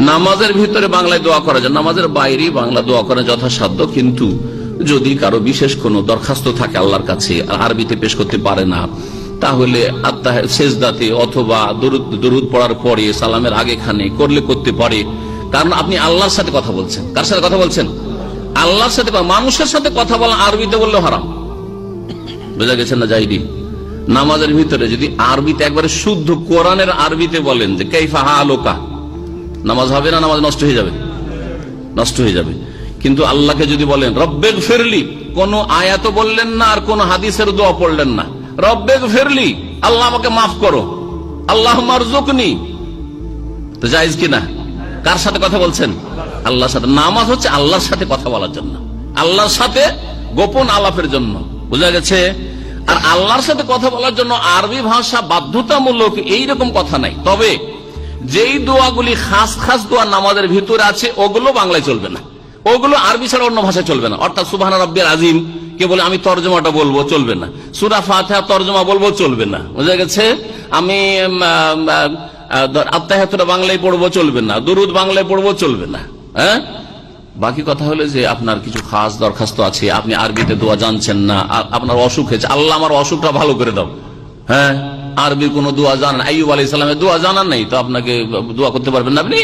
নামাজের ভিতরে বাংলায় দোয়া করা যায়, নামাজের বাইরে বাংলা দোয়া করা যথাসাধ্য, কিন্তু যদি কারো বিশেষ কোনো দরখাস্ত থাকে আল্লাহর কাছে আর আরবিতে পেশ করতে পারে না, তাহলে সেজদাতে অথবা দরুদ পড়ার পরে সালামের আগে খানে করলে করতে পারে। কারণ আপনি আল্লাহর সাথে কথা বলছেন। কার সাথে কথা বলছেন? আল্লাহর সাথে। মানুষের সাথে কথা বলা আরবিতে বললে হারাম। বোঝা গেছে না? যাইদি নামাজের ভিতরে যদি আরবিতে একবারে শুদ্ধ কোরআনের আরবিতে বলেন যে কাইফা হালুকা, নামাজ হবে না? নামাজ নষ্ট হয়ে যাবে, নষ্ট হয়ে যাবে। কিন্তু আল্লাহকে যদি বলেন রব্বেগ ফিরলি, কোন আয়াত বললেন না আর কোন হাদিসের দোয়া পড়লেন না, রব্বেগ ফিরলি, আল্লাহ আমাকে মাফ করো, আল্লাহ মারজুকনি, তো জায়েজ কিনা? কার সাথে কথা বলছেন? আল্লাহর সাথে। নামাজ হচ্ছে আল্লাহর সাথে কথা বলার জন্য, আল্লাহর সাথে গোপন আলাপের জন্য। বুঝা গেছে? আর আল্লাহর সাথে কথা বলার জন্য আরবি ভাষা বাধ্যতামূলক এইরকম কথা নাই। তবে যেই দোয়াগুলি খাস খাস দোয়া নামাজের ভিতরে আছে ওগুলো বাংলায় চলবে না, ওগুলো আরবি ছাড়া অন্য ভাষায় চলবে না। অর্থাৎ সুবহান রাব্বিয়াল আযীম কে বলে আমি তর্জমাটা বলবো, চলবে না। সূরা ফাতিহা তর্জমা বলবো, চলবে না। বুঝা গেছে? আমি আত্তাহিয়াতুটা বাংলায় পড়বো, চলবে না। দুরুদ বাংলায় পড়বো, চলবে না। হ্যাঁ, বাকি কথা হলো যে আপনার কিছু খাস দরখাস্ত আছে, আপনি আরবিতে দোয়া জানছেন না, আপনার অসুখ হয়েছে, আল্লাহ আমার অসুখটা ভালো করে দাও। হ্যাঁ, আরবি কোন দোয়া জানান, আইয়ুব আলাইহিস সালামের দোয়া জানান নাই, তো আপনাকে দোয়া করতে পারবেন না আপনি?